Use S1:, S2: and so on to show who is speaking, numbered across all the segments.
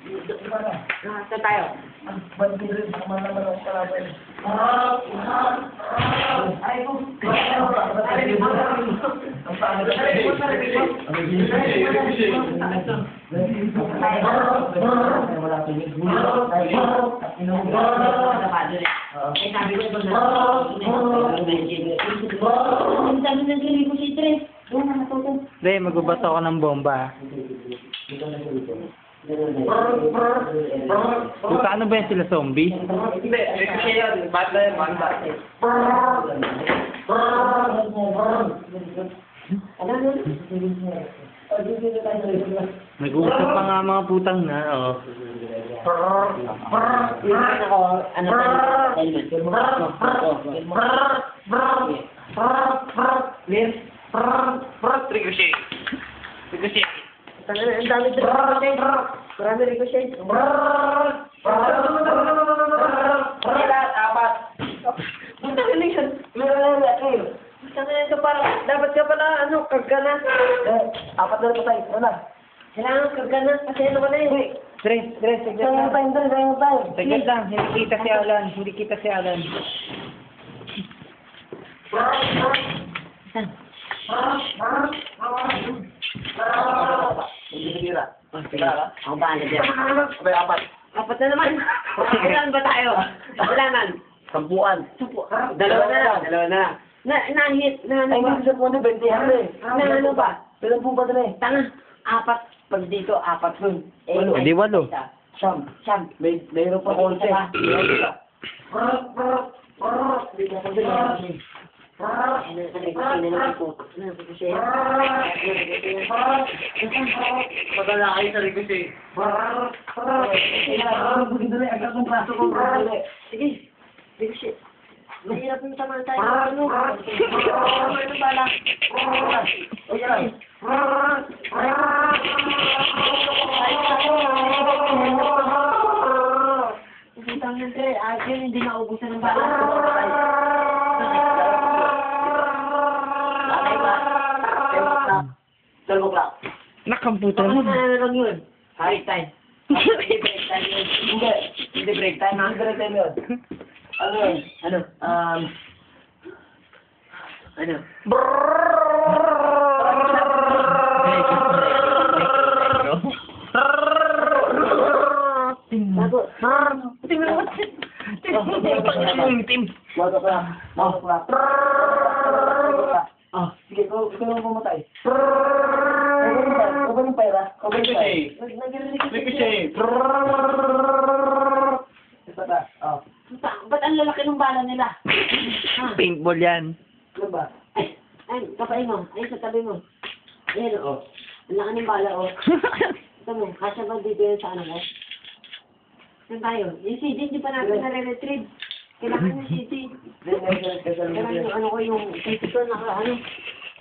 S1: Ito tayo.
S2: Hindi, magbabato ako ng bomba. Puta, ano ba yan sila, zombie?
S3: Hindi, kasi yan, bata yan, bata.
S2: Nag-uusap pa nga mga putang na, oh.
S1: Ano pa
S3: Ricochet. Ricochet.
S1: ang dami ricochet. Marami ricochet.
S3: Apat.
S1: Punta ka na yun. Punta ka na ito parang, dapat ka pala, kagana.
S3: Apat na rin patay. Ano na?
S1: Kailangan kagana, kasi ano ka na yun.
S2: Tres, saglit lang. Saglit lang, hindi kita si Alan.
S1: Ang bahala dyan.
S3: Sabay apat.
S1: Apat na naman. Ilan ba tayo? Kailangan.
S3: Sampuan.
S1: Dalawa na. Na-hit. Na ano ba?
S3: Ilan po ba din eh?
S1: Tanga. Apat. Pag dito, apat dun.
S2: Hindi, 8.
S1: Siyam.
S3: Mayroon pa konti. Madala kayo sa Ricochet.
S1: Sige. Ricochet. Mahirap yung tamaan tayo. Ano bala? Isang nante, ayun hindi naubusan ng bala.
S2: Nakamputan
S1: Ano
S2: mo.
S1: lang yun? Break time. Hindi break time yun. Hindi break time.
S3: Hindi break time yun. Ano yun?
S1: Ano? Bago.
S2: Tim.
S3: Wala ka. Sige, ikaw na pumatay. Cover yung pera. Ricochet. Ricochet. Isa ka.
S1: Ba't ang lalaki ng bala nila?
S2: Paintball yan.
S3: Ano ba?
S1: Ay, kapay mo. Ay, sa tabi mo. Ayan, o. Ang laki ng bala, o. Ito mo, kasya ba dito yun sa ano mo? Saan tayo? Yung CD, hindi pa natin nare-retrieve. Kailangan yung CD. Kailangan yung ano ko, yung CD ko, ano.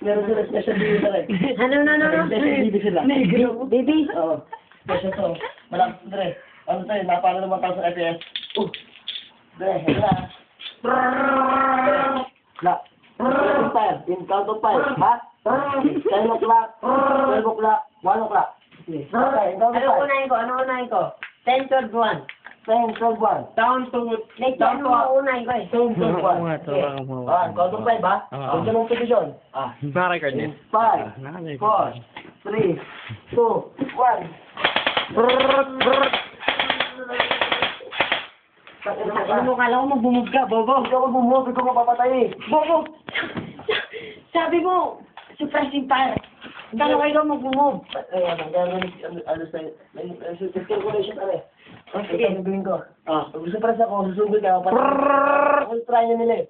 S3: Meron sila special video sa rin.
S1: Ano?
S3: Special video sila.
S1: Baby?
S3: Oo. Special to. Malakas Dre. Ano tayo? Napalo naman tao sa FPS. Dre, ito na. Na. In count of 5. Ha? 10 o'clock. 12 o'clock. 1 o'clock. Okay, in count of 5.
S1: Ano unahin ko? 10, 12, 1.
S3: 10, 12, 1. Down to...
S1: Ano unahin ko eh?
S3: 10, 12, 1.
S2: Oo nga, tawa ka mo.
S3: Count of 5 ha? Huwag ka mong posisyon.
S2: Naka-record din.
S3: 5, 4, 3, 2, 1.
S1: Ano mo, kala ko magbumog ka, Bobo?
S3: Ikaw bumuhog, ikaw mapapatay.
S1: Bobo! Sabi mo, suppressing fire. Kala ko ikaw magbumog.
S3: Ano sa'yo? Calculation ano eh. Sige, gagawin ko. Pag gusto para sa ako, susugod ka. Ako try nyo nila eh.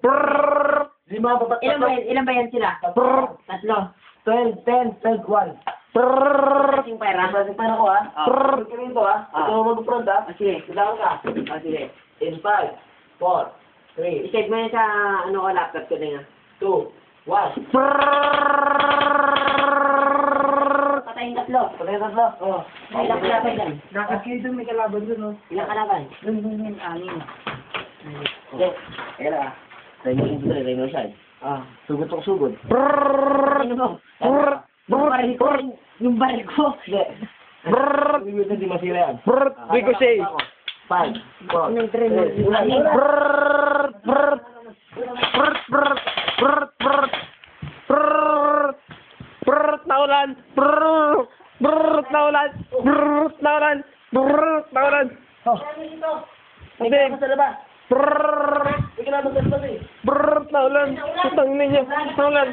S3: Lima,
S1: Ilan ba yan sila? Tatlo.
S3: 12, 10, 12, 1.
S1: Suppressing fire, ha?
S3: Masing pa na ko ha. Gagawin ko ha. Ikaw mag-front ha.
S1: Sige.
S3: Kailangan ka.
S1: Sige.
S3: In 5, 4, 3,
S1: I-save mo yan sa, ano ko, laptop ko din, ha?
S3: 2, 1.
S1: Patay kayong tatlo.
S3: Patay tatlo. Oo.
S1: Ilang kalaban dyan?
S2: Dapat kayo doon, may kalaban doon, no?
S1: Ilang kalaban?
S2: Doon, anin.
S3: Okay. Kaya na. Tayo mo yung tayo mo siya. Sugod to sugod.
S1: Ano mo? Yung baril ko. Yung baril ko.
S3: Hindi mo di masira yan.
S2: Ricochet.
S3: 5, 4,
S1: Anong tren mo?
S2: Naulan. Naulan. Naulan. Naulan.
S3: Oh.
S2: Hindi.
S3: Sa labas. Hindi ka naman sa labas eh.
S2: Naulan. Putang ninyo. Naulan.